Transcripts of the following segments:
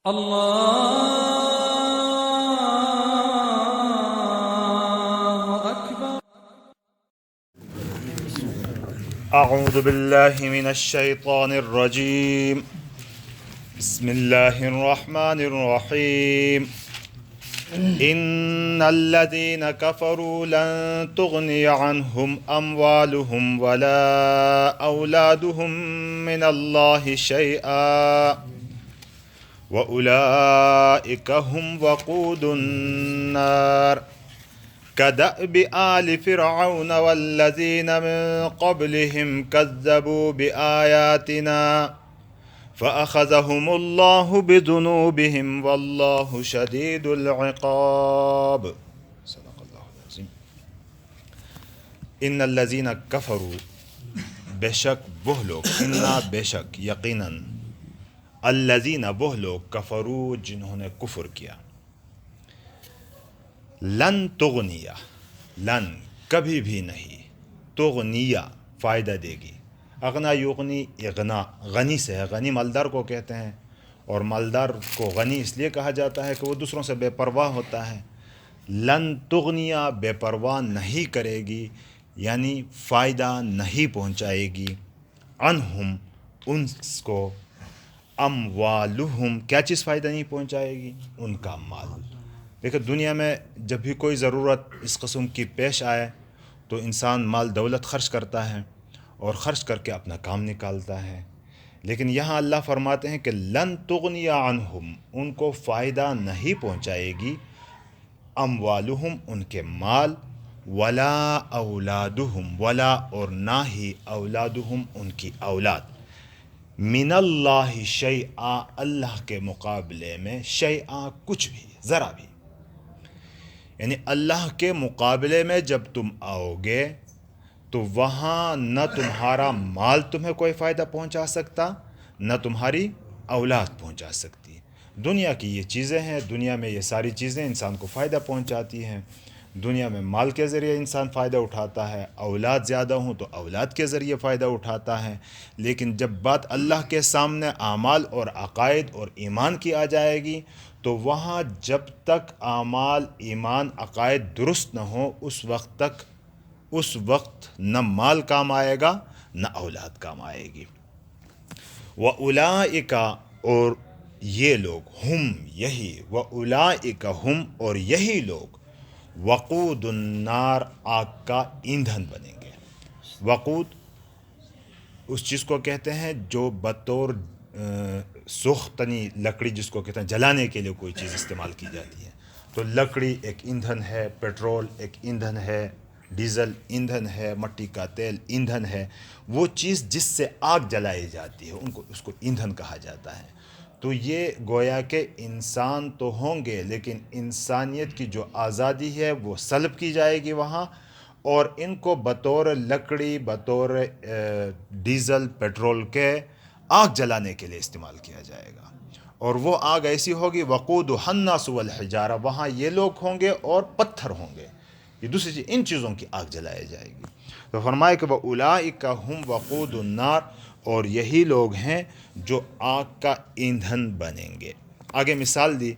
الله أكبر. أعوذ بالله من الشيطان الرجيم. بسم الله الرحمن الرحيم. إن الذين كفروا لن تغني عنهم أموالهم ولا أولادهم من الله شيئا وأولئك هم وقود النار كدأب آل فرعون والذين من قبلهم كذبوا بآياتنا فأخذهم الله بذنوبهم والله شديد العقاب. صدق اللہ العظیم. ان الذین کفروا، بے شک وہ لوگ، انا بے شک یقیناً، الذین وہ لوگ، کفروا جنہوں نے کفر کیا، لن تغنیہ، لن کبھی بھی نہیں، تغنیہ فائدہ دے گی، اغنا یغنی اغنا غنی سے ہے، غنی مالدار کو کہتے ہیں، اور مالدار کو غنی اس لیے کہا جاتا ہے کہ وہ دوسروں سے بے پرواہ ہوتا ہے. لن تغنیہ بے پرواہ نہیں کرے گی، یعنی فائدہ نہیں پہنچائے گی، عنہم ان کو، اموالہم کیا چیز فائدہ نہیں پہنچائے گی؟ ان کا مال. دیکھیں دنیا میں جب بھی کوئی ضرورت اس قسم کی پیش آئے تو انسان مال دولت خرچ کرتا ہے اور خرچ کر کے اپنا کام نکالتا ہے، لیکن یہاں اللہ فرماتے ہیں کہ لن تغنی عنہم ان کو فائدہ نہیں پہنچائے گی، اموالہم ان کے مال، ولا اولادہم ولا اور نہ ہی اولادہم ان کی اولاد، من اللہ شیئا اللہ کے مقابلے میں، شیئا کچھ بھی، ذرا بھی، یعنی اللہ کے مقابلے میں جب تم آؤ گے تو وہاں نہ تمہارا مال تمہیں کوئی فائدہ پہنچا سکتا، نہ تمہاری اولاد پہنچا سکتی. دنیا کی یہ چیزیں ہیں، دنیا میں یہ ساری چیزیں انسان کو فائدہ پہنچاتی ہیں. دنیا میں مال کے ذریعے انسان فائدہ اٹھاتا ہے، اولاد زیادہ ہوں تو اولاد کے ذریعے فائدہ اٹھاتا ہے، لیکن جب بات اللہ کے سامنے اعمال اور عقائد اور ایمان کی آ جائے گی تو وہاں جب تک اعمال، ایمان، عقائد درست نہ ہوں اس وقت نہ مال کام آئے گا نہ اولاد کام آئے گی. وَأُولَئِكَ اور یہ لوگ، ہم یہی، وَأُولَئِكَ ہم اور یہی لوگ، وقود النار آگ کا ایندھن بنیں گے. وقود اس چیز کو کہتے ہیں جو بطور سوختنی لکڑی جس کو کہتے ہیں جلانے کے لیے کوئی چیز استعمال کی جاتی ہے. تو لکڑی ایک ایندھن ہے، پیٹرول ایک ایندھن ہے، ڈیزل ایندھن ہے، مٹی کا تیل ایندھن ہے. وہ چیز جس سے آگ جلائی جاتی ہے اس کو ایندھن کہا جاتا ہے. تو یہ گویا کہ انسان تو ہوں گے لیکن انسانیت کی جو آزادی ہے وہ سلب کی جائے گی وہاں، اور ان کو بطور لکڑی، بطور ڈیزل، پیٹرول کے آگ جلانے کے لیے استعمال کیا جائے گا. اور وہ آگ ایسی ہوگی، وقودھا الناس والحجارہ، وہاں یہ لوگ ہوں گے اور پتھر ہوں گے. یہ دوسری چیز، ان چیزوں کی آگ جلائی جائے گی. تو فرمایا کہ وَأُولَئِكَ هُمْ وَقُودُ النَّارِ اور یہی لوگ ہیں جو آگ کا ایندھن بنیں گے. آگے مثال دی،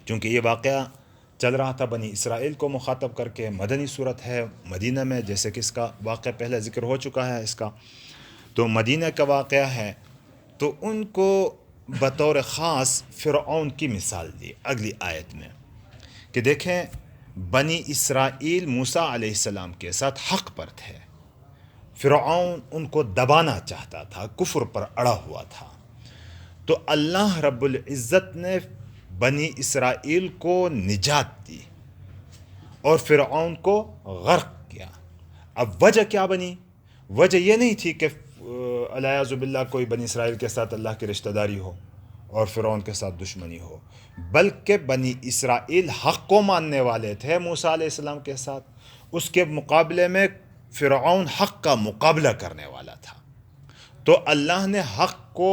چونکہ یہ واقعہ چل رہا تھا بنی اسرائیل کو مخاطب کر کے، مدنی صورت ہے، مدینہ میں، جیسے کہ اس کا واقعہ پہلے ذکر ہو چکا ہے اس کا، تو مدینہ کا واقعہ ہے. تو ان کو بطور خاص فرعون کی مثال دی اگلی آیت میں کہ دیکھیں بنی اسرائیل موسیٰ علیہ السلام کے ساتھ حق پر تھے، فرعون ان کو دبانا چاہتا تھا، کفر پر اڑا ہوا تھا. تو اللہ رب العزت نے بنی اسرائیل کو نجات دی اور فرعون کو غرق کیا. اب وجہ کیا بنی؟ وجہ یہ نہیں تھی کہ الیاذ باللہ کوئی بنی اسرائیل کے ساتھ اللہ کی رشتہ داری ہو اور فرعون کے ساتھ دشمنی ہو، بلکہ بنی اسرائیل حق کو ماننے والے تھے موسیٰ علیہ السلام کے ساتھ. اس کے مقابلے میں فرعون حق کا مقابلہ کرنے والا تھا. تو اللہ نے حق کو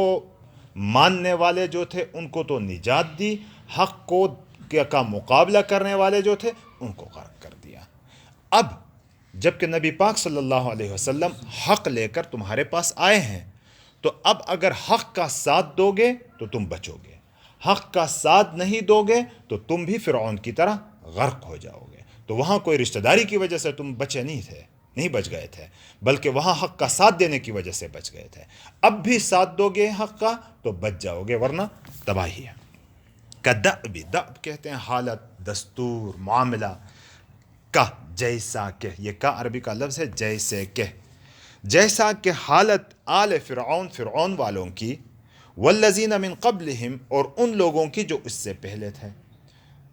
ماننے والے جو تھے ان کو تو نجات دی، حق کو کا مقابلہ کرنے والے جو تھے ان کو غرق کر دیا. اب جب کہ نبی پاک صلی اللہ علیہ وسلم حق لے کر تمہارے پاس آئے ہیں تو اب اگر حق کا ساتھ دو گے تو تم بچو گے، حق کا ساتھ نہیں دو گے تو تم بھی فرعون کی طرح غرق ہو جاؤ گے. تو وہاں کوئی رشتہ داری کی وجہ سے تم بچے نہیں بچ گئے تھے، بلکہ وہاں حق کا ساتھ دینے کی وجہ سے بچ گئے تھے. اب بھی ساتھ دو گے حق کا تو بچ جاؤ گے، ورنہ تباہی ہے. کدأب، دأب کہتے ہیں حالت، دستور، معاملہ. کا جیسا کہ، یہ کا عربی کا لفظ ہے، جیسے کہ، جیسا کہ حالت آل فرعون، فرعون والوں کی، والذین من قبلہم، اور ان لوگوں کی جو اس سے پہلے تھے.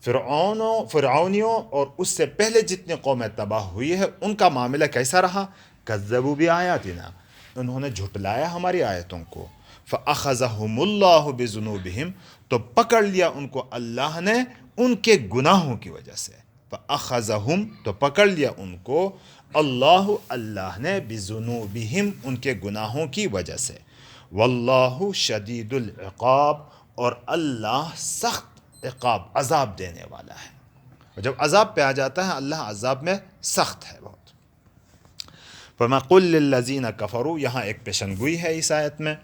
فرعونیوں اور اس سے پہلے جتنی قومیں تباہ ہوئی ہے ان کا معاملہ کیسا رہا؟ کذبوا بآیاتنا، انہوں نے جھٹلایا ہماری آیتوں کو. فأخذہم اللہ بذنوبہم، تو پکڑ لیا ان کو اللہ نے ان کے گناہوں کی وجہ سے. فأخذہم، تو پکڑ لیا ان کو اللہ نے بذنوبہم، ان کے گناہوں کی وجہ سے. واللہ شدید العقاب، اور اللہ سخت عقاب، عذاب دینے والا ہے. اور جب عذاب پہ آ جاتا ہے اللہ عذاب میں سخت ہے بہت. فما قل للذین کفروا، یہاں ایک پیشنگوئی ہے اس آیت میں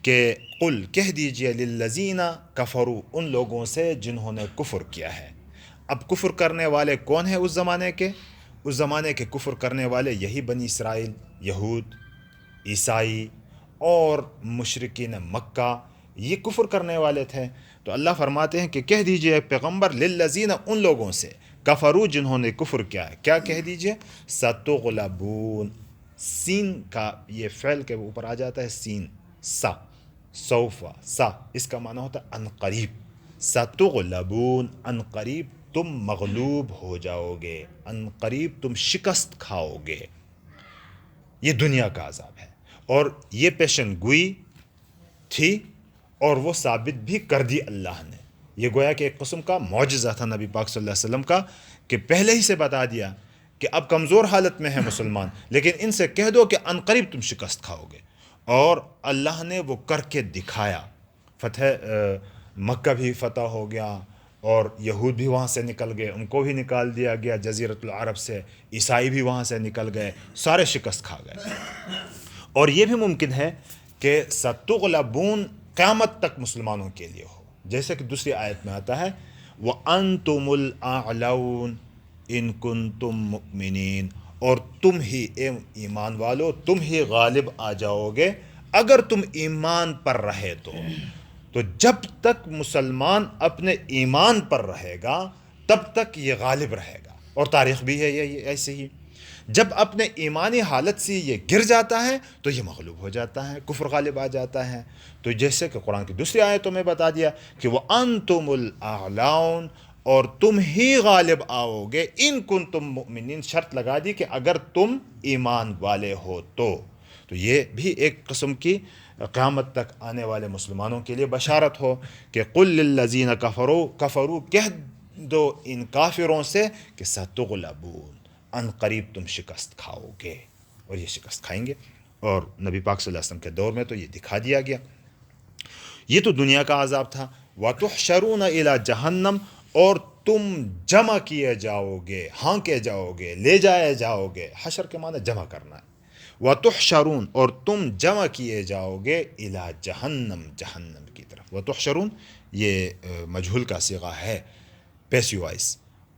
کہ قل، کہہ دیجئے، للذین کفروا، ان لوگوں سے جنہوں نے کفر کیا ہے. اب کفر کرنے والے کون ہیں اس زمانے کے؟ اس زمانے کے کفر کرنے والے یہی بنی اسرائیل، یہود، عیسائی اور مشرکین مکہ، یہ کفر کرنے والے تھے. تو اللہ فرماتے ہیں کہ کہہ دیجئے پیغمبر، للذین، ان لوگوں سے، کفروا، جنہوں نے کفر کیا ہے. کیا کہہ دیجئے؟ ستغلبون، سین کا یہ فعل کے اوپر آ جاتا ہے، سین، سا، سوفا، سا، اس کا معنی ہوتا ہے ان قریب. ستغلبون، ان قریب تم مغلوب ہو جاؤ گے، ان قریب تم شکست کھاؤ گے. یہ دنیا کا عذاب ہے، اور یہ پیشن گوئی تھی اور وہ ثابت بھی کر دی اللہ نے. یہ گویا کہ ایک قسم کا معجزہ تھا نبی پاک صلی اللہ علیہ وسلم کا، کہ پہلے ہی سے بتا دیا کہ اب کمزور حالت میں ہے مسلمان، لیکن ان سے کہہ دو کہ ان قریب تم شکست کھاؤ گے. اور اللہ نے وہ کر کے دکھایا. مکہ بھی فتح ہو گیا، اور یہود بھی وہاں سے نکل گئے، ان کو بھی نکال دیا گیا جزیرۃ العرب سے. عیسائی بھی وہاں سے نکل گئے، سارے شکست کھا گئے. اور یہ بھی ممکن ہے کہ ستغلبون قیامت تک مسلمانوں کے لیے ہو، جیسے کہ دوسری آیت میں آتا ہے وَأَنْتُمُ الْأَعْلَوْنَ إِن كُنْتُم مُؤْمِنِينَ، اور تم ہی ایمان والو، تم ہی غالب آ جاؤ گے اگر تم ایمان پر رہے تو جب تک مسلمان اپنے ایمان پر رہے گا تب تک یہ غالب رہے گا. اور تاریخ بھی ہے یہ ایسے ہی، جب اپنے ایمانی حالت سے یہ گر جاتا ہے تو یہ مغلوب ہو جاتا ہے، کفر غالب آ جاتا ہے. تو جیسے کہ قرآن کی دوسری آیتوں میں بتا دیا کہ وَأَنْتُمُ الْأَعْلَوْنَ، اور تم ہی غالب آؤ گے، ان کنتم مؤمنین، شرط لگا دی کہ اگر تم ایمان والے ہو تو یہ بھی ایک قسم کی قیامت تک آنے والے مسلمانوں کے لیے بشارت ہو کہ قل للذین کفروا، کہہ دو ان کافروں سے کہ ستغلبون، ان قریب تم شکست کھاؤ گے. اور یہ شکست کھائیں گے. اور نبی پاک صلی اللہ علیہ وسلم کے دور میں تو یہ دکھا دیا گیا. یہ تو دنیا کا عذاب تھا. وَتُحْشَرُونَ إِلَى جَهَنَّمَ، اور تم جمع کیے جاؤ گے، ہانکے جاؤ گے، لے جائے جاؤ گے. حشر کے معنی جمع کرنا ہے. وَتُحْشَرُونَ، اور تم جمع کیے جاؤ گے، إِلَى جَهَنَّمَ، جہنم کی طرف. وَتُحْشَرُونَ یہ مجہول کا صیغہ ہے، پیسیو وائس.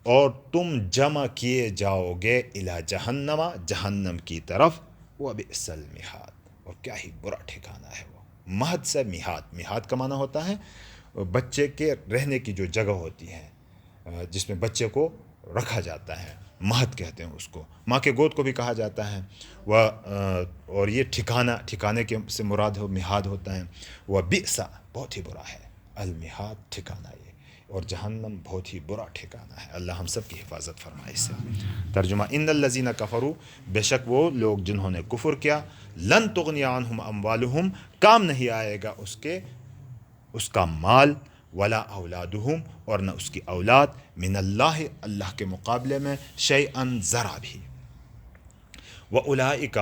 اور تم جمع کیے جاؤ گے إِلَى جَهَنَّمَ، جہنم کی طرف. وَبِئْسَ الْمِہَادُ، اور کیا ہی برا ٹھکانہ ہے وہ. مہد سے میہاد، میہاد کا معنی ہوتا ہے بچے کے رہنے کی جو جگہ ہوتی ہے جس میں بچے کو رکھا جاتا ہے، مہد کہتے ہیں اس کو. ماں کے گود کو بھی کہا جاتا ہے. اور یہ ٹھکانے کے سے مراد ہو میہاد ہوتا ہے. وہ بئس، بہت ہی برا ہے، المہاد ٹھکانہ یہ. اور جہنم بہت ہی برا ٹھکانہ ہے. اللہ ہم سب کی حفاظت فرمائے اس سے. ترجمہ ان الذین کفروا، بے شک وہ لوگ جنہوں نے کفر کیا، لن تغنی عنہم اموالہم، کام نہیں آئے گا اس کا مال، ولا اولادہم، اور نہ اس کی اولاد، من اللہ، اللہ کے مقابلے میں، شیئا، ذرا بھی. وَأُولَئِكَ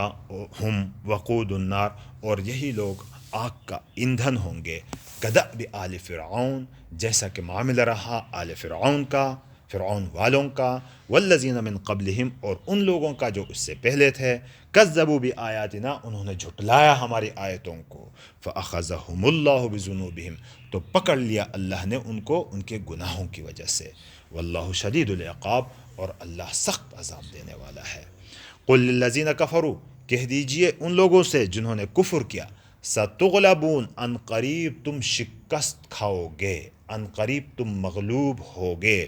هُمْ وَقُودُ النَّارِ، اور یہی لوگ آگ کا ایندھن ہوں گے. کدأب آل فرعون، جیسا کہ معاملہ رہا آل فرعون کا. فرعون والوں کا، والذین من قبلہم اور ان لوگوں کا جو اس سے پہلے تھے، کذبوا بآیاتنا انہوں نے جھٹلایا ہماری آیتوں کو، فأخذہم اللہ بذنوبہم تو پکڑ لیا اللہ نے ان کو ان کے گناہوں کی وجہ سے، واللہ شدید العقاب اور اللہ سخت عذاب دینے والا ہے۔ قل للذین کفروا کہہ دیجئے ان لوگوں سے جنہوں نے کفر کیا، ستغلبون ان قریب تم شکست کھاؤ گے، ان قریب تم مغلوب ہوگے،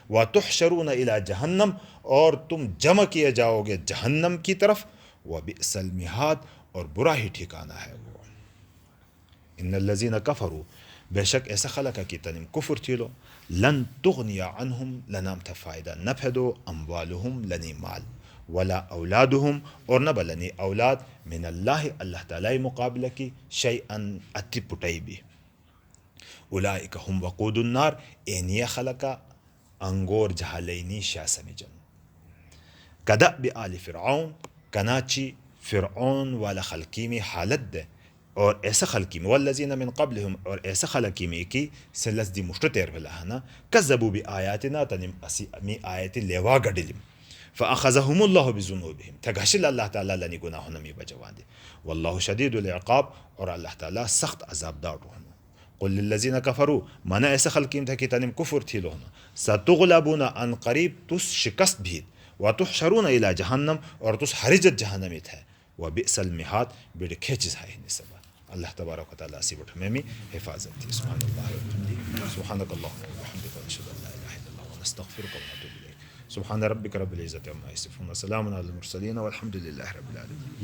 وتحشرون الی جہنم اور تم جمع کیے جاؤ گے جہنم کی طرف، وبئس المہاد اور برا ہی ٹھکانہ ہے وہ۔ ان الذین کفروا بے شک ایسا خلقہ کی تنم کفر تھیلو، لن تغنی عنہم لنام تھا فائدہ نہ پھدو، اموالہم لنی مال، ولا اولادہم اور نہ بلنی اولاد، من اللہ اللہ تعالی مقابلہ کی، شیئن اتی پٹائی بھی، اولئک ہم وقود النار اینی خلقہ انگور جہالینی شاہ سمجھن، کدأب آل فرعون کناچی فرعون والا خلقی میں حالت دے، اور ایسا خلقی میں، والذین من قبلہم اور ایسا خلقی میں کی سلس دی مشت تیر بلاہنا، کذبوا بآیاتنا تنم اسی می آیت لیوا گڈلم، فأخذہم اللہ بذنوبہم تھگشل اللہ تعالیٰ لنی گناہوں نمی بجوان دے، واللہ شدید العقاب اور اللہ تعالیٰ سخت عذاب دار ہونا۔ قل للذین کفروا مانا ایسا خلقیم تھا کہ تنم کفر تھی لونا، ستغلبون ان قریب تس شکست بھی، وتحشرون الی جہنم اور تس حرجت جہنمی تھے، وبئس المہاد بیڑ کھیچز ہے نسبہ۔ اللہ تبارک و تعالیٰ سی بٹھ میں حفاظت تھی۔ سبحان اللہ وبحمدہ، سبحانک اللہم وبحمدک، ونشہد ان لا الہ الا اللہ ونستغفرک ونتوب الیک۔ سبحان ربک رب العزۃ عما یصفون، وسلام علی المرسلین والحمد للہ رب العالمین۔